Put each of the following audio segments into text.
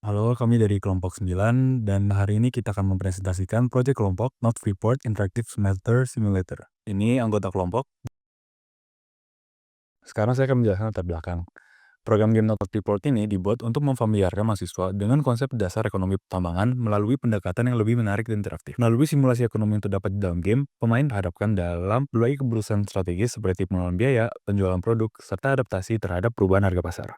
Halo, kami dari kelompok 9 dan hari ini kita akan mempresentasikan proyek kelompok Not Freeport Interactive Semester Simulator. Ini anggota kelompok. Sekarang saya akan menjelaskan latar belakang. Program game Not Freeport ini dibuat untuk memfamiliarkan mahasiswa dengan konsep dasar ekonomi pertambangan melalui pendekatan yang lebih menarik dan interaktif. Melalui simulasi ekonomi yang terdapat di dalam game, pemain dihadapkan dalam berbagai keputusan strategis seperti pengelolaan biaya, penjualan produk, serta adaptasi terhadap perubahan harga pasar.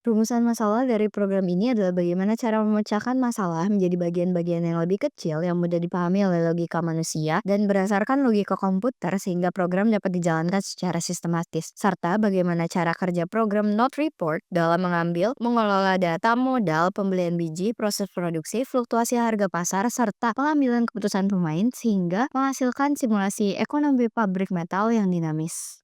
Rumusan masalah dari program ini adalah bagaimana cara memecahkan masalah menjadi bagian-bagian yang lebih kecil yang mudah dipahami oleh logika manusia dan berdasarkan logika komputer sehingga program dapat dijalankan secara sistematis. Serta bagaimana cara kerja program Not Report dalam mengambil, mengelola data modal, pembelian biji, proses produksi, fluktuasi harga pasar, serta pengambilan keputusan pemain sehingga menghasilkan simulasi ekonomi pabrik metal yang dinamis.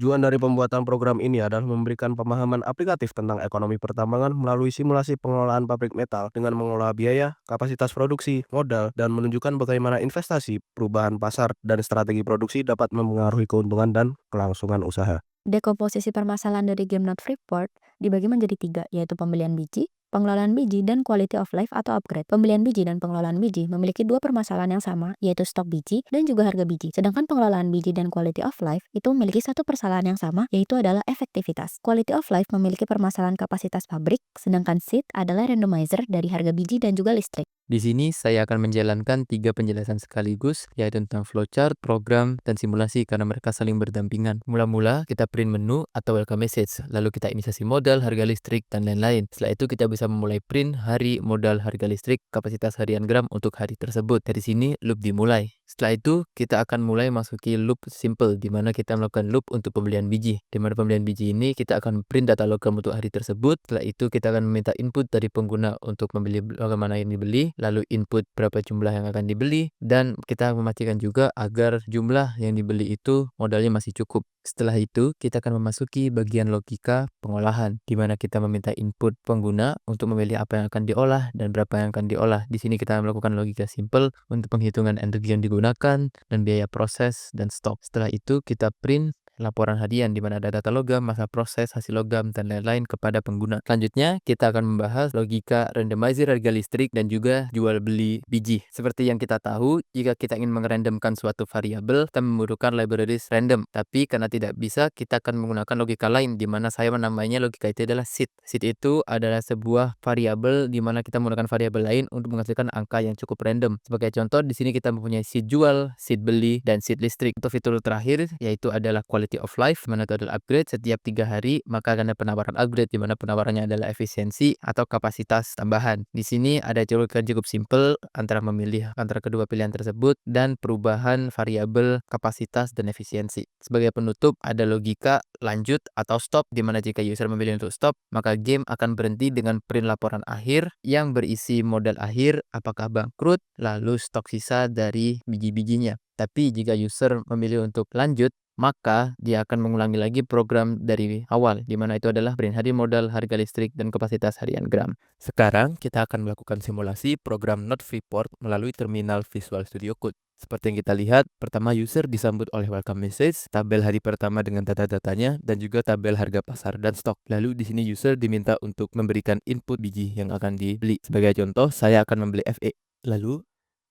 Tujuan dari pembuatan program ini adalah memberikan pemahaman aplikatif tentang ekonomi pertambangan melalui simulasi pengelolaan pabrik metal dengan mengelola biaya, kapasitas produksi, modal, dan menunjukkan bagaimana investasi, perubahan pasar, dan strategi produksi dapat mempengaruhi keuntungan dan kelangsungan usaha. Dekomposisi permasalahan dari game Not Freeport dibagi menjadi tiga, yaitu pembelian biji, pengelolaan biji, dan quality of life atau upgrade. Pembelian biji dan pengelolaan biji memiliki dua permasalahan yang sama, yaitu stok biji dan juga harga biji. Sedangkan pengelolaan biji dan quality of life itu memiliki satu permasalahan yang sama, yaitu adalah efektivitas. Quality of life memiliki permasalahan kapasitas pabrik, sedangkan seed adalah randomizer dari harga biji dan juga listrik. Di sini saya akan menjalankan 3 penjelasan sekaligus, yaitu tentang flowchart, program, dan simulasi karena mereka saling berdampingan. Mula-mula kita print menu atau welcome message, lalu kita inisiasi modal, harga listrik, dan lain-lain. Setelah itu kita bisa memulai print hari, modal, harga listrik, kapasitas harian gram untuk hari tersebut. Dari sini loop dimulai. Setelah itu kita akan mulai masuki loop simple, di mana kita melakukan loop untuk pembelian biji. Di mana pembelian biji ini kita akan print data logam untuk hari tersebut. Setelah itu kita akan meminta input dari pengguna untuk membeli logam mana yang dibeli, lalu input berapa jumlah yang akan dibeli, dan kita memastikan juga agar jumlah yang dibeli itu modalnya masih cukup. Setelah itu, kita akan memasuki bagian logika pengolahan, di mana kita meminta input pengguna untuk memilih apa yang akan diolah dan berapa yang akan diolah. Di sini kita melakukan logika simple untuk penghitungan energi yang digunakan dan biaya proses dan stok. Setelah itu, kita print laporan harian di mana ada data logam, masa proses, hasil logam, dan lain-lain kepada pengguna. Selanjutnya, kita akan membahas logika randomizer harga listrik dan juga jual beli biji. Seperti yang kita tahu, jika kita ingin merandomkan suatu variabel, kita membutuhkan libraries random. Tapi karena tidak bisa, kita akan menggunakan logika lain di mana saya menamainya logika itu adalah seed. Seed itu adalah sebuah variabel di mana kita menggunakan variabel lain untuk menghasilkan angka yang cukup random. Sebagai contoh, di sini kita mempunyai seed jual, seed beli, dan seed listrik. Untuk fitur terakhir yaitu adalah quality of life, mana itu adalah upgrade. Setiap 3 hari maka akan ada penawaran upgrade di mana penawarannya adalah efisiensi atau kapasitas tambahan. Di sini ada cukup simple antara memilih antara kedua pilihan tersebut dan perubahan variabel kapasitas dan efisiensi. Sebagai penutup ada logika lanjut atau stop di mana jika user memilih untuk stop maka game akan berhenti dengan print laporan akhir yang berisi modal akhir, apakah bangkrut, lalu stok sisa dari biji-bijinya. Tapi jika user memilih untuk lanjut, maka dia akan mengulangi lagi program dari awal, di mana itu adalah print hari modal, harga listrik, dan kapasitas harian gram. Sekarang kita akan melakukan simulasi program Not Freeport melalui terminal Visual Studio Code. Seperti yang kita lihat, pertama user disambut oleh welcome message, tabel hari pertama dengan data-datanya, dan juga tabel harga pasar dan stok. Lalu di sini user diminta untuk memberikan input biji yang akan dibeli. Sebagai contoh, saya akan membeli FE. Lalu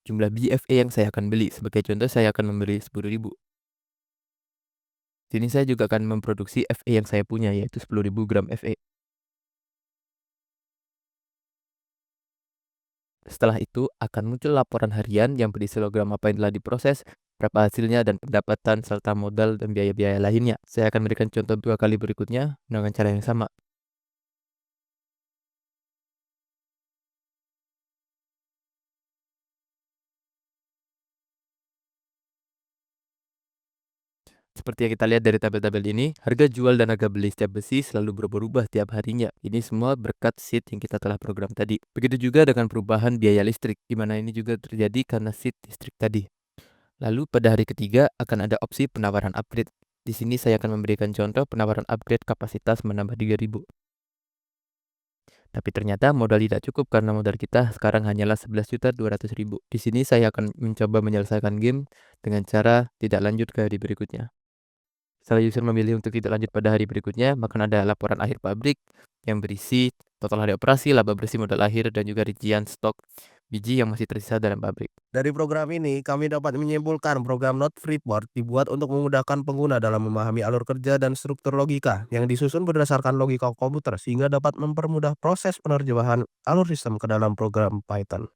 jumlah biji FE yang saya akan beli. Sebagai contoh, saya akan membeli 10.000. Sini saya juga akan memproduksi FE yang saya punya, yaitu 10.000 gram FE. Setelah itu akan muncul laporan harian yang berisi logram apa yang telah diproses, berapa hasilnya, dan pendapatan serta modal dan biaya-biaya lainnya. Saya akan berikan contoh 2 kali berikutnya dengan cara yang sama. Seperti yang kita lihat dari tabel-tabel ini, harga jual dan harga beli setiap besi selalu berubah-ubah tiap harinya. Ini semua berkat seed yang kita telah program tadi. Begitu juga dengan perubahan biaya listrik, di mana ini juga terjadi karena seed listrik tadi. Lalu pada hari ketiga akan ada opsi penawaran upgrade. Di sini saya akan memberikan contoh penawaran upgrade kapasitas menambah 3.000. Tapi ternyata modal tidak cukup karena modal kita sekarang hanyalah 11.200.000. Di sini saya akan mencoba menyelesaikan game dengan cara tidak lanjut ke hari berikutnya. Setelah user memilih untuk tidak lanjut pada hari berikutnya, maka ada laporan akhir pabrik yang berisi total hari operasi, laba bersih modal akhir, dan juga rincian stok biji yang masih tersisa dalam pabrik. Dari program ini, kami dapat menyimpulkan program Not Freeport dibuat untuk memudahkan pengguna dalam memahami alur kerja dan struktur logika yang disusun berdasarkan logika komputer sehingga dapat mempermudah proses penerjemahan alur sistem ke dalam program Python.